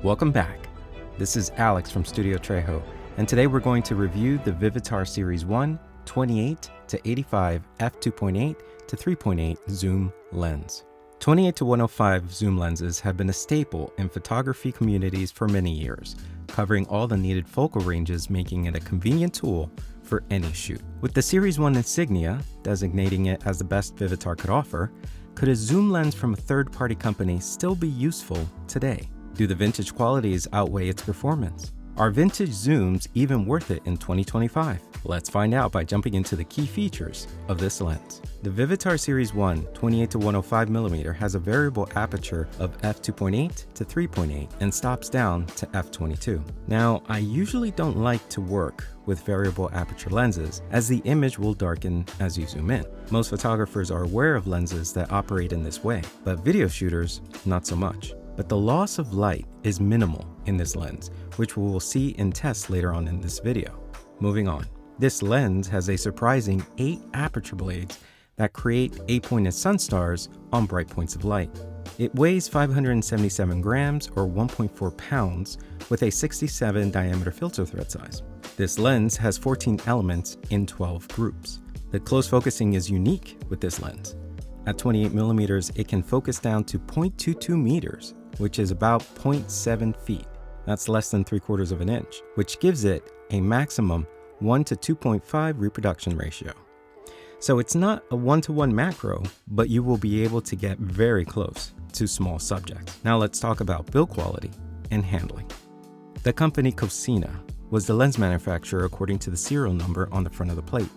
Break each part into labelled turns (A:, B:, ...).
A: Welcome back. This is Alex from Studio Trejo, and today we're going to review the Vivitar Series 1 28 to 85 f2.8 to 3.8 zoom lens. 28 to 105 zoom lenses have been a staple in photography communities for many years, covering all the needed focal ranges, making it a convenient tool for any shoot. With the Series 1 insignia, designating it as the best Vivitar could offer, could a zoom lens from a third-party company still be useful today? Do the vintage qualities outweigh its performance? Are vintage zooms even worth it in 2025? Let's find out by jumping into the key features of this lens. The Vivitar Series 1 28 to 105mm has a variable aperture of f2.8 to 3.8 and stops down to f22. Now, I usually don't like to work with variable aperture lenses as the image will darken as you zoom in. Most photographers are aware of lenses that operate in this way, but video shooters, not so much. But the loss of light is minimal in this lens, which we will see in tests later on in this video. Moving on. This lens has a surprising 8 aperture blades that create 8-pointed sun stars on bright points of light. It weighs 577 grams or 1.4 pounds with a 67 diameter filter thread size. This lens has 14 elements in 12 groups. The close focusing is unique with this lens. At 28mm, it can focus down to 0.22 meters, which is about 0.7 feet. That's less than 3/4 of an inch, which gives it a maximum 1 to 2.5 reproduction ratio. So it's not a 1-to-1 macro, but you will be able to get very close to small subjects. Now let's talk about build quality and handling. The company Cosina was the lens manufacturer according to the serial number on the front of the plate.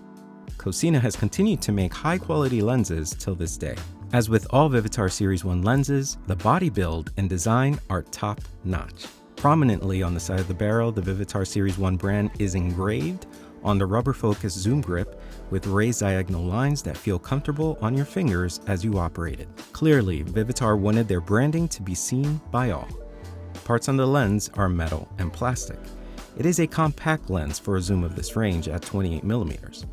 A: Cosina has continued to make high-quality lenses till this day. As with all Vivitar Series 1 lenses, the body build and design are top-notch. Prominently on the side of the barrel, the Vivitar Series 1 brand is engraved on the rubber focus zoom grip with raised diagonal lines that feel comfortable on your fingers as you operate it. Clearly, Vivitar wanted their branding to be seen by all. Parts on the lens are metal and plastic. It is a compact lens for a zoom of this range at 28mm.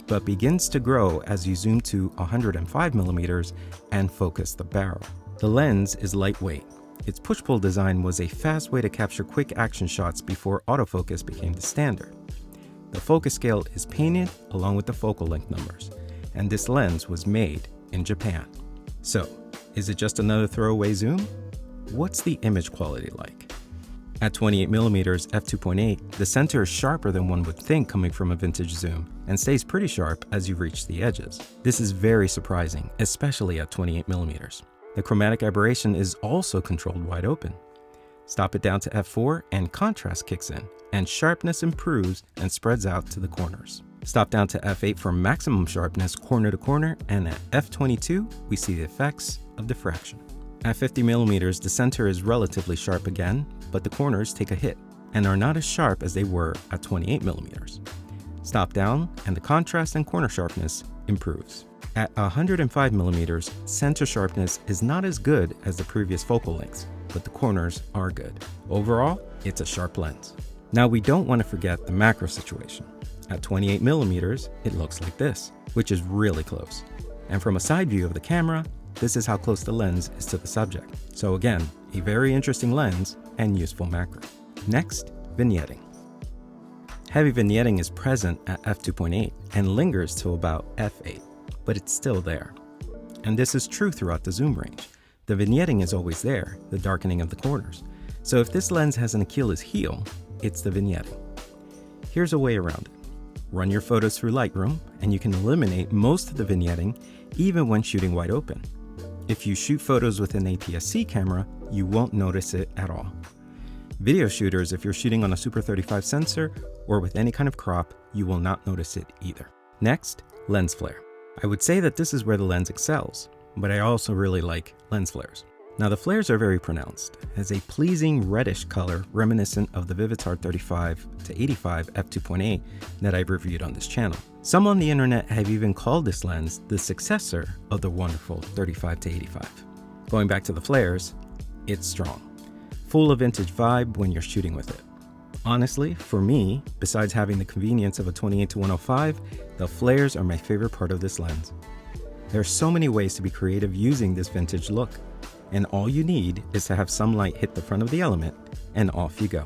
A: But begins to grow as you zoom to 105mm and focus the barrel. The lens is lightweight. Its push-pull design was a fast way to capture quick action shots before autofocus became the standard. The focus scale is painted along with the focal length numbers, and this lens was made in Japan. So, is it just another throwaway zoom? What's the image quality like? At 28mm f2.8, the center is sharper than one would think coming from a vintage zoom, and stays pretty sharp as you reach the edges. This is very surprising, especially at 28mm. The chromatic aberration is also controlled wide open. Stop it down to f4 and contrast kicks in, and sharpness improves and spreads out to the corners. Stop down to f8 for maximum sharpness corner to corner, and at f22, we see the effects of diffraction. At 50mm, the center is relatively sharp again, but the corners take a hit and are not as sharp as they were at 28mm. Stop down, and the contrast and corner sharpness improves. At 105mm, center sharpness is not as good as the previous focal lengths, but the corners are good. Overall, it's a sharp lens. Now we don't want to forget the macro situation. At 28mm, it looks like this, which is really close. And from a side view of the camera, this is how close the lens is to the subject. So again, a very interesting lens and useful macro. Next, vignetting. Heavy vignetting is present at f2.8 and lingers till about f8, but it's still there. And this is true throughout the zoom range. The vignetting is always there, the darkening of the corners. So if this lens has an Achilles heel, it's the vignetting. Here's a way around it. Run your photos through Lightroom, and you can eliminate most of the vignetting even when shooting wide open. If you shoot photos with an APS-C camera, you won't notice it at all. Video shooters, if you're shooting on a Super 35 sensor or with any kind of crop, you will not notice it either. Next, lens flare. I would say that this is where the lens excels, but I also really like lens flares. Now the flares are very pronounced, as a pleasing reddish color reminiscent of the Vivitar 35 to 85 f2.8 that I've reviewed on this channel. Some on the internet have even called this lens the successor of the wonderful 35 to 85. Going back to the flares, it's strong. Full of vintage vibe when you're shooting with it. Honestly, for me, besides having the convenience of a 28 to 105, the flares are my favorite part of this lens. There are so many ways to be creative using this vintage look, and all you need is to have some light hit the front of the element, and off you go.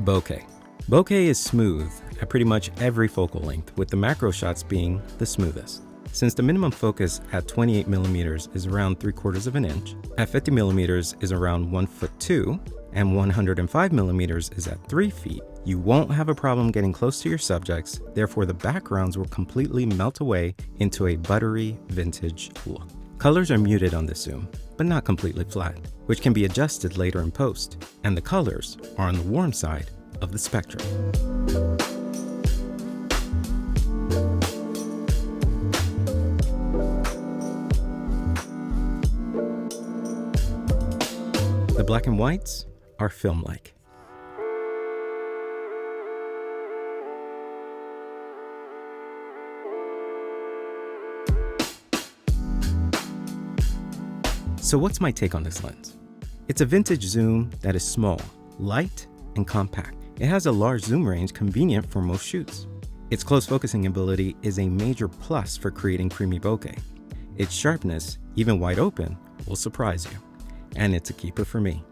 A: Bokeh. Bokeh is smooth at pretty much every focal length, with the macro shots being the smoothest. Since the minimum focus at 28mm is around 3/4 of an inch, at 50mm is around 1'2", and 105mm is at 3 feet, you won't have a problem getting close to your subjects, therefore the backgrounds will completely melt away into a buttery vintage look. Colors are muted on this zoom, but not completely flat, which can be adjusted later in post, and the colors are on the warm side of the spectrum. The black and whites are film-like. So what's my take on this lens? It's a vintage zoom that is small, light, and compact. It has a large zoom range convenient for most shoots. Its close focusing ability is a major plus for creating creamy bokeh. Its sharpness, even wide open, will surprise you. And it's a keeper for me.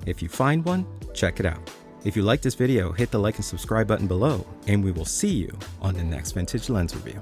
A: If you find one, check it out. If you like this video, hit the like and subscribe button below, and we will see you on the next vintage lens review.